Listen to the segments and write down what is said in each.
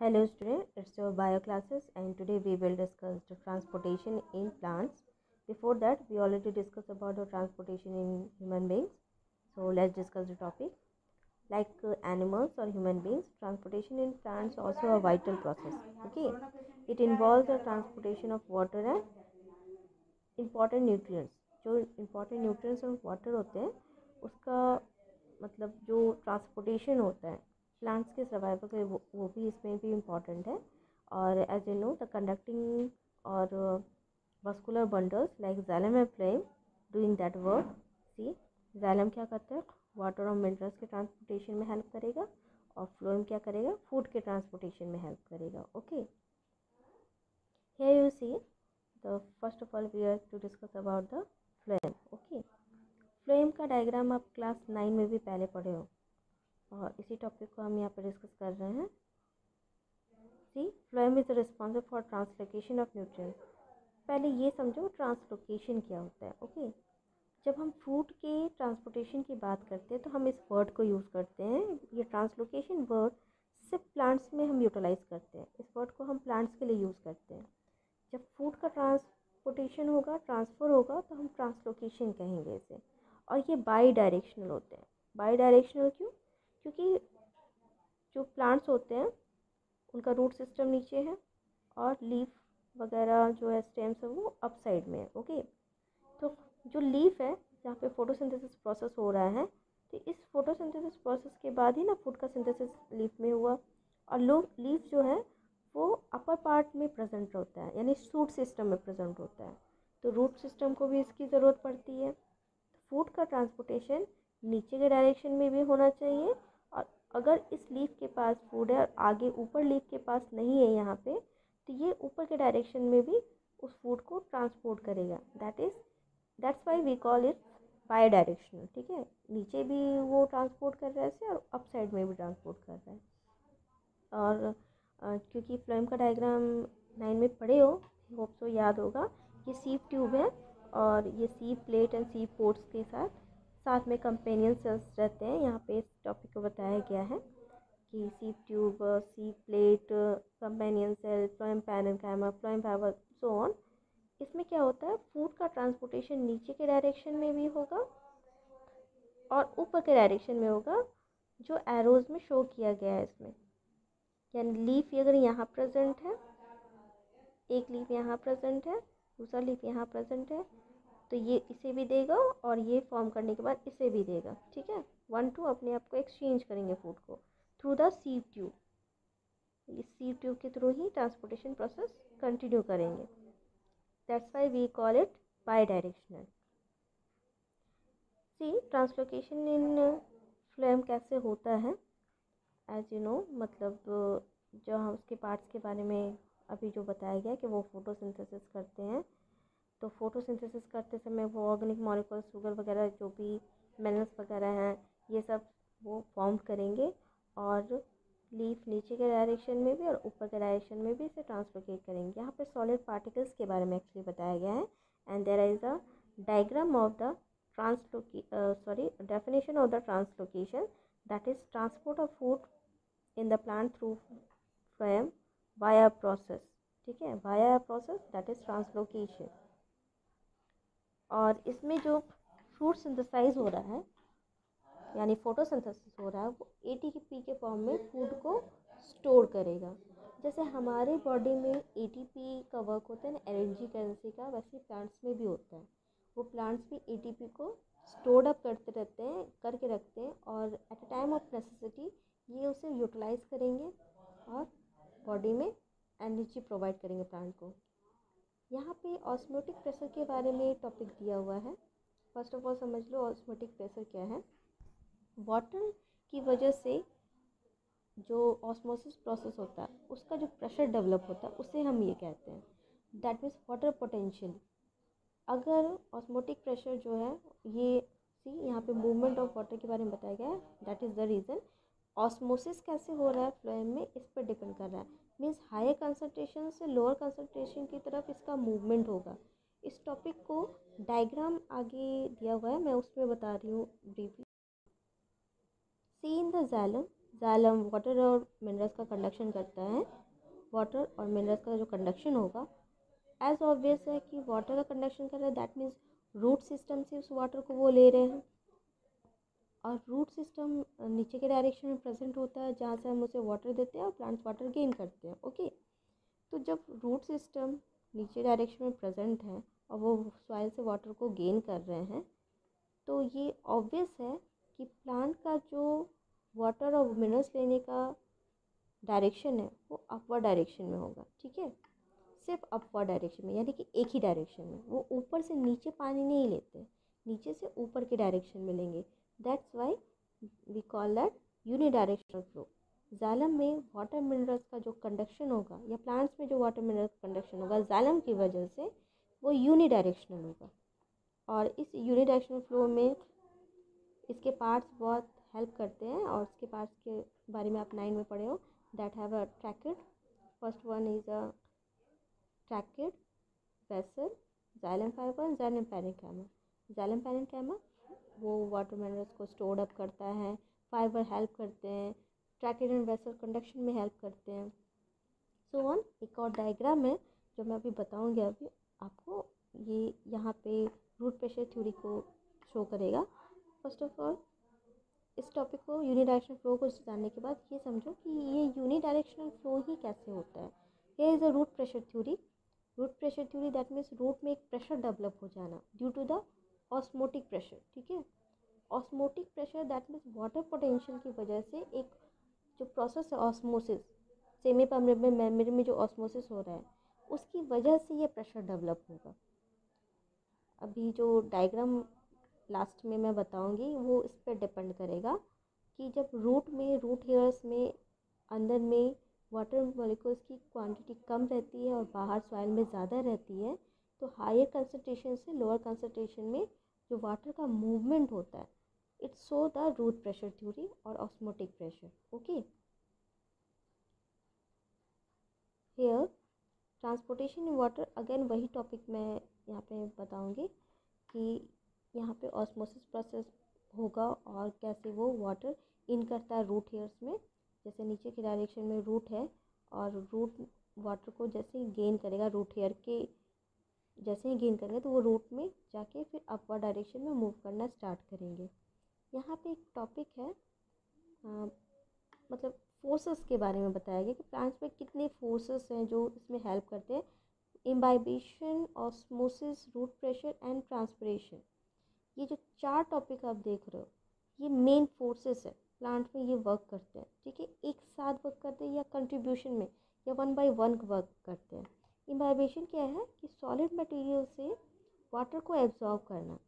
Hello student, it's your bio classes and today we will discuss the transportation in plants. Before that, we already discussed about the transportation in human beings. So let's discuss the topic. Like animals or human beings, transportation in plants also a vital process. Okay, it involves the transportation of water and important nutrients. जो important nutrients और water होते हैं उसका मतलब जो transportation होता है plants के सर्वाइवल के लिए वो भी इसमें भी इम्पॉर्टेंट है। और as you know the conducting और vascular bundles like xylem and phloem doing that work. See, xylem क्या करता है, वाटर और मिनरल्स के ट्रांसपोर्टेशन में हेल्प करेगा और फ्लोएम क्या करेगा, फूड के ट्रांसपोर्टेशन में हेल्प करेगा। Okay, here you see the first of all we are to discuss about the phloem. Okay, phloem का डायग्राम आप क्लास 9 में भी पहले पढ़े हो और इसी टॉपिक को हम यहाँ पर डिस्कस कर रहे हैं। See, phloem is responsible for translocation of nutrients. पहले ये समझो ट्रांसलोकेशन क्या होता है। ओके, जब हम फूड के ट्रांसपोर्टेशन की बात करते हैं तो हम इस वर्ड को यूज़ करते हैं। ये ट्रांसलोकेशन वर्ड सिर्फ प्लांट्स में हम यूटिलाइज करते हैं। इस वर्ड को हम प्लांट्स के लिए यूज़ करते हैं। जब फूड का ट्रांसपोर्टेशन होगा, ट्रांसफ़र होगा, तो हम ट्रांसलोकेशन कहेंगे इसे। और ये बाई डायरेक्शनल होते हैं। बाई डायरेक्शनल क्यों? क्योंकि जो प्लांट्स होते हैं उनका रूट सिस्टम नीचे है और लीफ वगैरह जो है स्टेम्स है वो अप साइड में है। ओके, तो जो लीफ है जहाँ पे फोटोसिंथेसिस प्रोसेस हो रहा है, तो इस फोटोसिंथेसिस प्रोसेस के बाद ही ना फूड का सिंथेसिस लीफ में हुआ। और लीफ जो है वो अपर पार्ट में प्रेजेंट होता है, यानी शूट सिस्टम में प्रेजेंट होता है। तो रूट सिस्टम को भी इसकी ज़रूरत पड़ती है। फूड का ट्रांसपोर्टेशन नीचे के डायरेक्शन में भी होना चाहिए। और अगर इस लीफ के पास फूड है और आगे ऊपर लीफ के पास नहीं है यहाँ पे, तो ये ऊपर के डायरेक्शन में भी उस फूड को ट्रांसपोर्ट करेगा। That's why we call it bidirectional. ठीक है, नीचे भी वो ट्रांसपोर्ट कर रहा है ऐसे और अप साइड में भी ट्रांसपोर्ट कर रहा है। और क्योंकि फ्लोएम का डायग्राम 9 में पढ़े हो, होप सो याद होगा। ये सीव ट्यूब है और ये सीव प्लेट एंड सीव पोर्ट्स के साथ साथ में कंपेनियन सेल्स रहते हैं। यहाँ पे इस टॉपिक को बताया गया है कि sieve tube, sieve plate, companion cell, phloem parenchyma, phloem fibre, so on. इसमें क्या होता है, फूड का ट्रांसपोर्टेशन नीचे के डायरेक्शन में भी होगा और ऊपर के डायरेक्शन में होगा, जो एरोज में शो किया गया है इसमें। यानी लीफ अगर यहाँ प्रेजेंट है, एक लीफ यहाँ प्रेजेंट है, दूसरा लीफ यहाँ प्रेजेंट है, तो ये इसे भी देगा और ये फॉर्म करने के बाद इसे भी देगा। ठीक है, 1-2 अपने आप को एक्सचेंज करेंगे फूड को थ्रू द सीव ट्यूब। इस सीव ट्यूब के थ्रू ही ट्रांसपोर्टेशन प्रोसेस कंटिन्यू करेंगे। That's why we call it bidirectional. See, translocation in phloem कैसे होता है, एज यू नो, मतलब जो हम उसके पार्ट्स के बारे में अभी जो बताया गया कि वो फोटोसिंथेसिस करते हैं। तो फोटोसिंथेसिस करते समय वो ऑर्गेनिक मॉलिक्यूल्स, शुगर वगैरह जो भी मिनरल्स वगैरह हैं, ये सब वो फॉर्म करेंगे और लीफ नीचे के डायरेक्शन में भी और ऊपर के डायरेक्शन में भी इसे ट्रांसलोकेट करेंगे। यहाँ पे सॉलिड पार्टिकल्स के बारे में एक्चुअली बताया गया है। And there is a diagram of the definition of the translocation, that is transport of food in the plant through phloem via process। ठीक है, via process, that is translocation। और इसमें जो फ्रूट सिंथेसाइज हो रहा है यानी फोटोसिंथेसिस हो रहा है, वो एटीपी के फॉर्म में फूड को स्टोर करेगा। जैसे हमारे बॉडी में एटीपी का वर्क होता है ना, एनर्जी करेंसी का, वैसे प्लांट्स में भी होता है। वो प्लांट्स भी एटीपी को स्टोर्ड अप करते रहते हैं, करके रखते हैं और at a time of necessity ये उसे यूटिलाइज करेंगे और बॉडी में एनर्जी प्रोवाइड करेंगे प्लांट को। यहाँ पे ऑस्मोटिक प्रेशर के बारे में टॉपिक दिया हुआ है। फर्स्ट ऑफ ऑल समझ लो ऑस्मोटिक प्रेशर क्या है। वाटर की वजह से जो ऑस्मोसिस प्रोसेस होता है उसका जो प्रेशर डेवलप होता है उसे हम ये कहते हैं, दैट मीन्स वाटर पोटेंशियल। अगर ऑस्मोटिक प्रेशर जो है ये यहाँ पे मूवमेंट ऑफ वाटर के बारे में बताया गया है, that is the reason. Osmosis कैसे हो रहा है फ्लोएम में, इस पर डिपेंड कर रहा है। मीन्स हायर कंसनट्रेशन से लोअर कंसनट्रेशन की तरफ इसका मूवमेंट होगा। इस टॉपिक को डायग्राम आगे दिया हुआ है, मैं उसमें बता रही हूँ briefly. See in the xylem, xylem water और मिनरल्स का कंडक्शन करता है। वाटर और मिनरल्स का जो कंडक्शन होगा, एज ऑब्वियस है कि वाटर का कंडक्शन कर रहा है, दैट मीन्स रूट सिस्टम से उस वाटर को वो ले रहे हैं, और रूट सिस्टम नीचे के डायरेक्शन में प्रेजेंट होता है जहाँ से हम उसे वाटर देते हैं और प्लांट्स वाटर गेन करते हैं। ओके, तो जब रूट सिस्टम नीचे डायरेक्शन में प्रेजेंट है और वो सॉइल से वाटर को गेन कर रहे हैं, तो ये ऑब्वियस है कि प्लांट का जो वाटर और मिनरल्स लेने का डायरेक्शन है वो अपवर्ड डायरेक्शन में होगा। ठीक है, सिर्फ अपवर्ड डायरेक्शन में, यानी कि एक ही डायरेक्शन में। वो ऊपर से नीचे पानी नहीं लेते, नीचे से ऊपर के डायरेक्शन में लेंगे। That's why we call that unidirectional flow. Xylem में वाटर मिनरल्स का जो कंडक्शन होगा, या प्लांट्स में जो वाटर मिनरल्स का कंडक्शन होगा, जाइलम की वजह से वो यूनिडायरेक्शनल होगा। और इस यूनिडायरेक्शनल फ्लो में इसके पार्ट्स बहुत हेल्प करते हैं, और इसके पार्ट्स के बारे में आप 9 में पढ़े हो, that have a tracheid. First one is a tracheid, vessel, xylem fibre, xylem parenchyma. Xylem parenchyma वो वाटर मिनरल्स को स्टोर्ड अप करता है, फाइबर हेल्प करते हैं, ट्रैकेड एंड वेसल कंडक्शन में हेल्प करते हैं। So on. एक और डायग्राम है जो मैं अभी बताऊंगी अभी आपको, ये यहाँ पे रूट प्रेशर थ्योरी को शो करेगा। फर्स्ट ऑफ ऑल इस टॉपिक को, यूनिडायरेक्शनल फ्लो को जानने के बाद ये समझो कि ये यूनिडायरेक्शनल फ्लो ही कैसे होता है। Here is a root pressure theory. Root pressure theory that means root में एक प्रेशर डेवलप हो जाना due to the osmotic pressure. ठीक है, osmotic pressure that means water potential की वजह से एक जो प्रोसेस है ऑस्मोसिस, सेमी परमेबल मेम्ब्रेन में जो ऑस्मोसिस हो रहा है, उसकी वजह से ये प्रेशर डेवलप होगा। अभी जो डायग्राम लास्ट में मैं बताऊंगी वो इस पर डिपेंड करेगा कि जब रूट हेयर्स में अंदर में वाटर मॉलिक्यूल्स की क्वांटिटी कम रहती है और बाहर सॉइल में ज़्यादा रहती है, तो हायर कंसंट्रेशन से लोअर कंसंट्रेशन में जो वाटर का मूवमेंट होता है, it's so the root pressure theory और osmotic pressure. Okay, here transportation in water, again वही टॉपिक मैं यहाँ पे बताऊंगी कि यहाँ पे ऑस्मोसिस प्रोसेस होगा और कैसे वो वाटर इन करता है रूट हेयर्स में। जैसे नीचे के डायरेक्शन में रूट है, और रूट वाटर को जैसे ही गेन करेगा, रूट हेयर के जैसे ही गेन करेंगे तो वो रूट में जाके फिर अपवर्ड डायरेक्शन में मूव करना स्टार्ट करेंगे। यहाँ पे एक टॉपिक है, मतलब फोर्सेस के बारे में बताया गया कि प्लांट्स में कितने फोर्सेस हैं जो इसमें हेल्प करते हैं। Imbibition, osmosis, root pressure and transpiration, ये जो 4 टॉपिक आप देख रहे हो, ये मेन फोर्सेस है प्लांट में, ये वर्क करते हैं। ठीक है, एक साथ वर्क करते हैं या कंट्रीब्यूशन में, या 1 बाय 1 वर्क करते हैं। इम्बाइबेशन क्या है कि सॉलिड मटेरियल से वाटर को एब्जॉर्ब करना,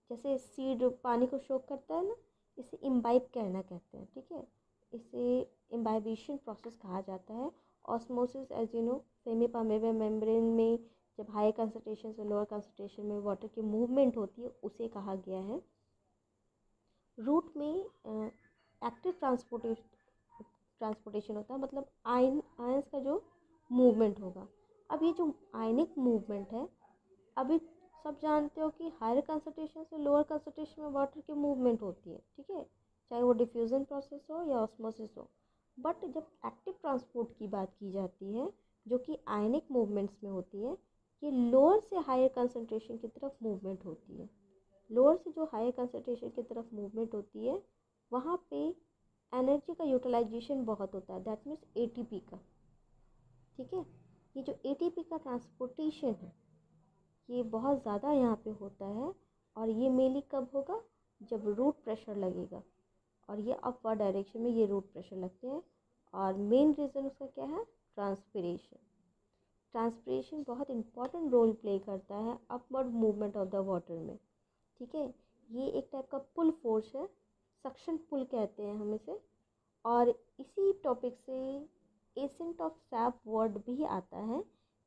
जैसे सीड पानी को सोक करता है ना, इसे इम्बाइब कहना कहते हैं। ठीक है, इसे इम्बाइबेशन प्रोसेस कहा जाता है। Osmosis, as you know, semi permeable membrane में जब हाई कंसंट्रेशन से लोअर कंसंट्रेशन में वाटर की मूवमेंट होती है, उसे कहा गया है। रूट में एक्टिव ट्रांसपोर्टेशन होता है, मतलब आयंस का जो मूवमेंट होगा। अब ये जो आयनिक मूवमेंट है, अभी सब जानते हो कि हायर कंसंट्रेशन से लोअर कंसंट्रेशन में वाटर की मूवमेंट होती है। ठीक है, चाहे वो डिफ्यूज़न प्रोसेस हो या ऑस्मोसिस हो। बट जब एक्टिव ट्रांसपोर्ट की बात की जाती है, जो कि आयनिक मूवमेंट्स में होती है, ये लोअर से हायर कंसंट्रेशन की तरफ मूवमेंट होती है। लोअर से जो हायर कंसंट्रेशन की तरफ मूवमेंट होती है, वहाँ पे एनर्जी का यूटिलाइजेशन बहुत होता है, दैट मीन्स एटीपी का। ठीक है, ये जो एटीपी का ट्रांसपोर्टेशन है, ये बहुत ज़्यादा यहाँ पे होता है, और ये मेनली कब होगा, जब रूट प्रेशर लगेगा, और ये अपवर्ड डायरेक्शन में ये रूट प्रेशर लगते हैं। और मेन रीज़न उसका क्या है, ट्रांसपिरेशन। ट्रांसपिरेशन बहुत इंपॉर्टेंट रोल प्ले करता है upward movement of the water में। ठीक है, ये एक टाइप का पुल फोर्स है, सक्शन पुल कहते हैं हम इसे। और इसी टॉपिक से एसेंट ऑफ सैप वर्ड भी आता है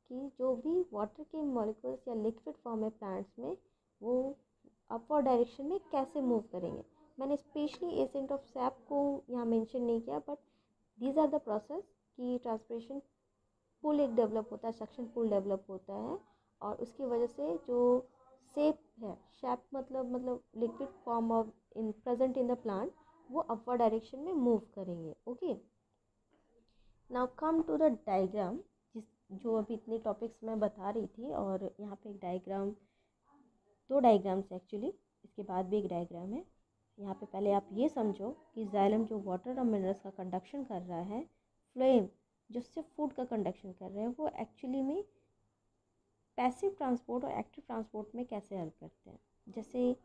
कि जो भी वाटर के मॉलिक्यूल्स या लिक्विड फॉर्म है प्लांट्स में, वो अपवर्ड डायरेक्शन में कैसे मूव करेंगे। मैंने स्पेशली एसेंट ऑफ सैप को यहाँ मेंशन नहीं किया, but these are the process कि ट्रांसपिरेशन पुल एक डेवलप होता है, सक्शन पुल डेवलप होता है, और उसकी वजह से जो शेप है, शेप मतलब liquid form of in present in the plant, वो अपवर्ड डायरेक्शन में मूव करेंगे। Okay, now come to the diagram, जो अभी इतने टॉपिक्स मैं बता रही थी, और यहाँ पे एक डायग्राम, दो डायग्राम्स एक्चुअली, इसके बाद भी एक डायग्राम है। यहाँ पे पहले आप ये समझो कि जाइलम जो वाटर और मिनरल्स का कंडक्शन कर रहा है, फ्लोएम जो सिर्फ फूड का कंडक्शन कर रहे हैं, वो एक्चुअली में पैसिव ट्रांसपोर्ट और एक्टिव ट्रांसपोर्ट में कैसे हेल्प करते हैं। जैसे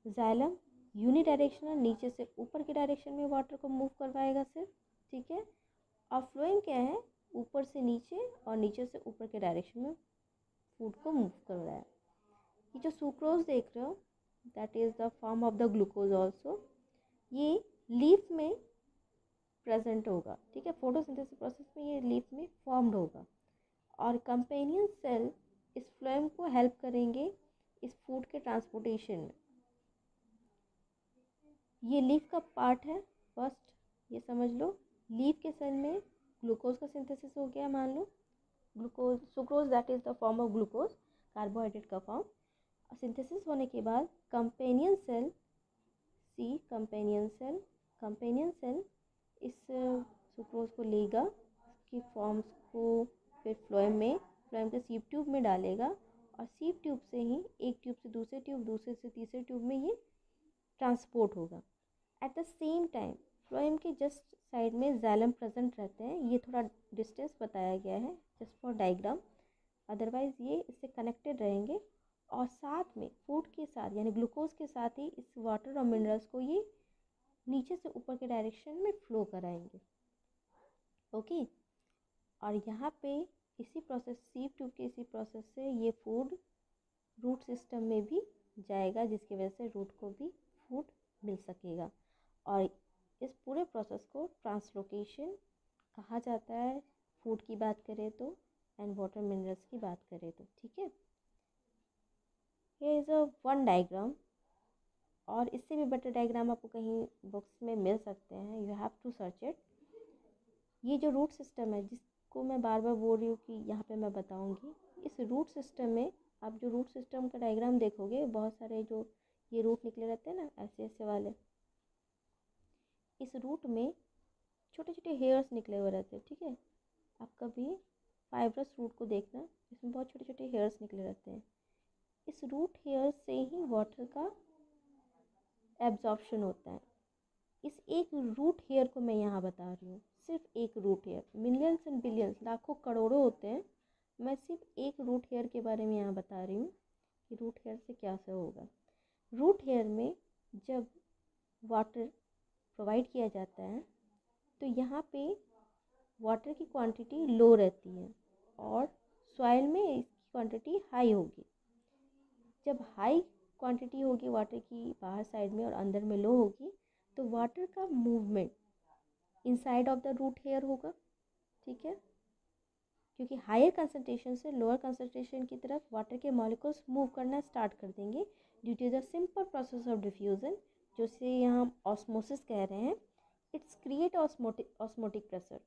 जाइलम यूनी डायरेक्शनल, नीचे से ऊपर की डायरेक्शन में वाटर को मूव करवाएगा सिर्फ, ठीक है। और फ्लोएम क्या है, ऊपर से नीचे और नीचे से ऊपर के डायरेक्शन में फूड को मूव कर रहा है। ये जो सुक्रोज देख रहे हो, that is the form of the glucose also, ये लीफ में प्रेजेंट होगा, ठीक है। फोटोसिंथेसिस प्रोसेस में ये लीफ में फॉर्म्ड होगा, और कंपेनियन सेल इस फ्लोएम को हेल्प करेंगे इस फूड के ट्रांसपोर्टेशन में। ये लीफ का पार्ट है, फर्स्ट ये समझ लो, लीफ के सेल में ग्लूकोज का सिंथेसिस हो गया, मान लो glucose, sucrose that is the form of glucose, carbohydrate का फॉर्म। सिंथेसिस होने के बाद companion cell, see companion cell इस सुक्रोज को लेगा, इसकी फॉर्म्स को फिर फ्लोएम के सीप ट्यूब में डालेगा, और सीप ट्यूब से ही एक ट्यूब से दूसरे ट्यूब, दूसरे से तीसरे ट्यूब में ये ट्रांसपोर्ट होगा। At the same time phloem के जस्ट साइड में जाइलम प्रेजेंट रहते हैं, ये थोड़ा डिस्टेंस बताया गया है जस्ट फॉर डायग्राम, अदरवाइज़ ये इससे कनेक्टेड रहेंगे। और साथ में फूड के साथ यानी ग्लूकोज के साथ ही इस वाटर और मिनरल्स को ये नीचे से ऊपर के डायरेक्शन में फ्लो कराएंगे। ओके, और यहाँ पे इसी प्रोसेस, सीप ट्यूब के इसी प्रोसेस से ये फूड रूट सिस्टम में भी जाएगा, जिसकी वजह से रूट को भी फूड मिल सकेगा। और इस पूरे प्रोसेस को ट्रांसलोकेशन कहा जाता है, फूड की बात करें तो, एंड वाटर मिनरल्स की बात करें तो, ठीक है। ये इज़ अ वन डायग्राम, और इससे भी बेटर डायग्राम आपको कहीं बुक्स में मिल सकते हैं, you have to search it. ये जो रूट सिस्टम है, जिसको मैं बार बार बोल रही हूँ कि यहाँ पे मैं बताऊँगी, इस रूट सिस्टम में आप जो रूट सिस्टम का डायग्राम देखोगे, बहुत सारे जो ये रूट निकले रहते हैं ना, ऐसे ऐसे वाले, इस रूट में छोटे छोटे हेयर्स निकले हुए रहते हैं, ठीक है। आप कभी फाइब्रस रूट को देखना, इसमें बहुत छोटे छोटे हेयर्स निकले रहते हैं। इस रूट हेयर से ही वाटर का एब्जॉर्प्शन होता है। इस एक रूट हेयर को मैं यहाँ बता रही हूँ, सिर्फ एक root hair, millions and billions, लाखों करोड़ों होते हैं, मैं सिर्फ एक रूट हेयर के बारे में यहाँ बता रही हूँ कि रूट हेयर से क्या से होगा। रूट हेयर में जब वाटर प्रोवाइड किया जाता है तो यहाँ पे वाटर की क्वांटिटी लो रहती है, और सॉइल में इसकी क्वांटिटी हाई होगी। जब हाई क्वांटिटी होगी वाटर की बाहर साइड में और अंदर में लो होगी, तो वाटर का movement inside of the root hair होगा, ठीक है। क्योंकि हायर कंसंट्रेशन से लोअर कंसंट्रेशन की तरफ वाटर के मॉलिक्यूल्स मूव करना स्टार्ट कर देंगे due to the simple process of diffusion, जो से यहाँ ऑस्मोसिस कह रहे हैं। It's create osmotic pressure,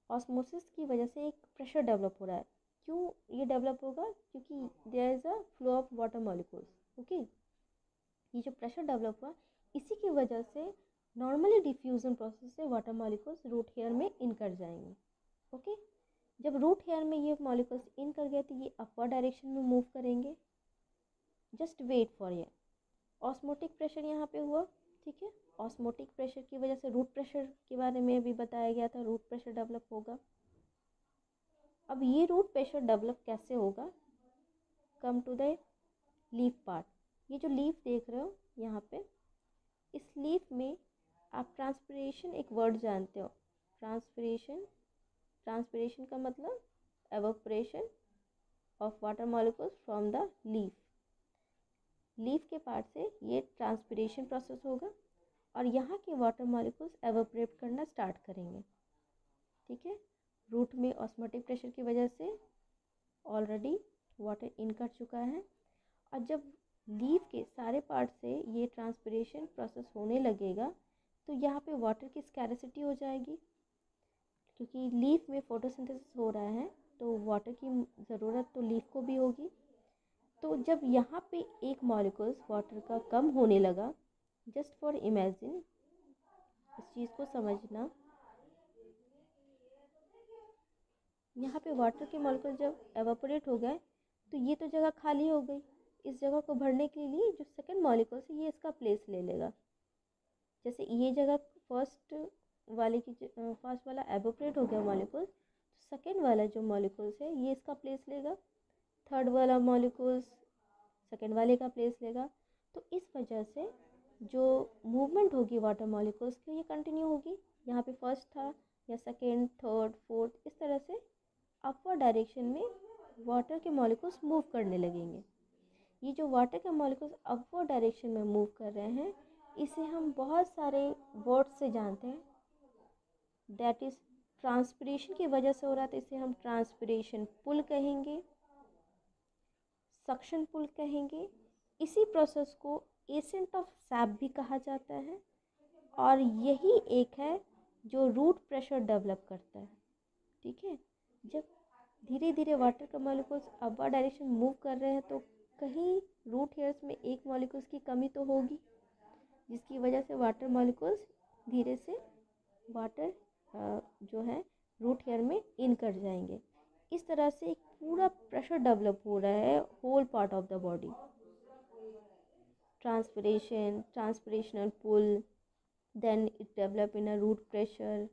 osmosis की वजह से एक प्रेशर डेवलप हो रहा है। क्यों ये डेवलप होगा? क्योंकि there is a flow of water molecules. Okay, ये जो प्रेशर डेवलप हुआ, इसी की वजह से नॉर्मली डिफ्यूज़न प्रोसेस से वाटर मॉलिक्यूल्स रूट हेयर में इन कर जाएंगे। ओके, जब रूट हेयर में ये मॉलिक्यूल्स इन कर गए तो ये अपवर्ड डायरेक्शन में मूव करेंगे। जस्ट वेट फॉर ये ऑस्मोटिक प्रेशर यहाँ पे हुआ, ठीक है। ऑस्मोटिक प्रेशर की वजह से रूट प्रेशर के बारे में भी बताया गया था, रूट प्रेशर डेवलप होगा। अब ये रूट प्रेशर डेवलप कैसे होगा? Come to the leaf part. ये जो लीफ देख रहे हो यहाँ पे, इस लीफ में आप ट्रांसपिरेशन एक वर्ड जानते हो, ट्रांसपिरेशन। ट्रांसपिरेशन का मतलब evaporation of water molecules from the leaf. Leaf के पार्ट से ये ट्रांसपिरेशन प्रोसेस होगा, और यहाँ के वाटर मॉलिक्यूल्स एवोपरेट करना स्टार्ट करेंगे, ठीक है। रूट में ऑस्मोटिक प्रेशर की वजह से ऑलरेडी वाटर इन कर चुका है, और जब लीफ के सारे पार्ट से ये ट्रांसपिरेशन प्रोसेस होने लगेगा तो यहाँ पे वाटर की स्कैरसिटी हो जाएगी, क्योंकि लीफ में फोटोसिंथेसिस हो रहा है तो वाटर की ज़रूरत तो लीफ को भी होगी। तो जब यहाँ पे एक मॉलिक्यूल्स वाटर का कम होने लगा, जस्ट फॉर इमेजिन इस चीज़ को समझना। यहाँ पे वाटर के मॉलिक्यूल जब एवापोरेट हो गए तो ये तो जगह खाली हो गई। इस जगह को भरने के लिए जो सेकंड मॉलिक्यूल है ये इसका प्लेस ले लेगा। जैसे ये जगह फर्स्ट वाला एवापोरेट हो गया मॉलिक्यूल, तो सेकंड वाला जो मॉलिक्यूल्स है ये इसका प्लेस लेगा। थर्ड वाला मॉलिक्यूल्स सेकंड वाले का प्लेस लेगा। तो इस वजह से जो मूवमेंट होगी वाटर मॉलिक्यूल्स की ये कंटिन्यू होगी। यहाँ पे फर्स्ट था या सेकंड, थर्ड, फोर्थ, इस तरह से अपवर्ड डायरेक्शन में वाटर के मॉलिक्यूल्स मूव करने लगेंगे। ये जो वाटर के मॉलिक्यूल्स अपवर्ड डायरेक्शन में मूव कर रहे हैं इसे हम बहुत सारे वर्ड से जानते हैं। दैट इज़ ट्रांसपिरेशन की वजह से हो रहा है तो इसे हम ट्रांसपिरेशन पुल कहेंगे, सक्शन पुल कहेंगे। इसी प्रोसेस को एसेंट ऑफ सैप भी कहा जाता है और यही एक है जो रूट प्रेशर डेवलप करता है। ठीक है, जब धीरे धीरे वाटर का मॉलिक्यूल्स अपवर्ड डायरेक्शन मूव कर रहे हैं तो कहीं रूट हेयर्स में एक मॉलिक्यूल्स की कमी तो होगी, जिसकी वजह से वाटर मॉलिक्यूल्स धीरे से वाटर जो है रूट हेयर में इन कर जाएंगे। इस तरह से एक पूरा प्रेशर डेवलप हो रहा है whole part of the body. Transpiration, transpirational pull, then it develop in a root pressure.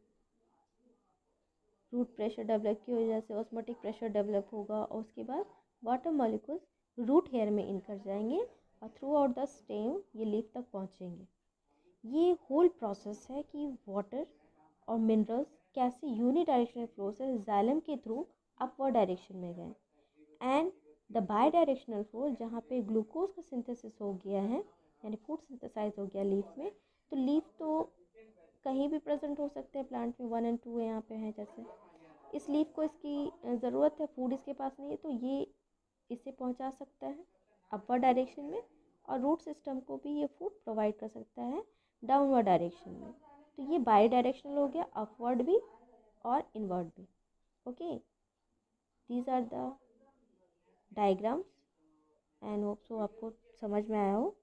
Root pressure develop की वजह से ऑस्मोटिक प्रेशर डेवलप होगा और उसके बाद वाटर मॉलिक्यूल्स रूट हेयर में इन कर जाएंगे और थ्रू आउट द स्टेम ये लीफ तक पहुंचेंगे। ये होल प्रोसेस है कि वाटर और मिनरल्स कैसे यूनिडायरेक्शनल फ्लो से जाइलम के थ्रू अपवर्ड डायरेक्शन में गए and the by directional flow जहाँ पे ग्लूकोज का सिंथेसिस हो गया है यानी फूड सिंथेसाइज हो गया लीफ में। तो लीफ तो कहीं भी प्रेजेंट हो सकते हैं, प्लांट में 1 और 2 यहाँ पे हैं। जैसे इस लीफ को इसकी ज़रूरत है, फूड इसके पास नहीं है तो ये इसे पहुँचा सकता है अपवर्ड डायरेक्शन में और रूट सिस्टम को भी ये फूड प्रोवाइड कर सकता है डाउनवर्ड डायरेक्शन में। तो ये बाई डायरेक्शनल हो गया, अपवर्ड भी और इनवर्ड भी। Okay, these are the diagrams and hope so आपको समझ में आया हो।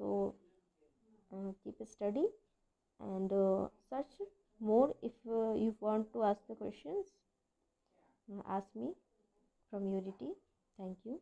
So keep study and search more. If you want to ask the questions, ask me from Unity. Thank you.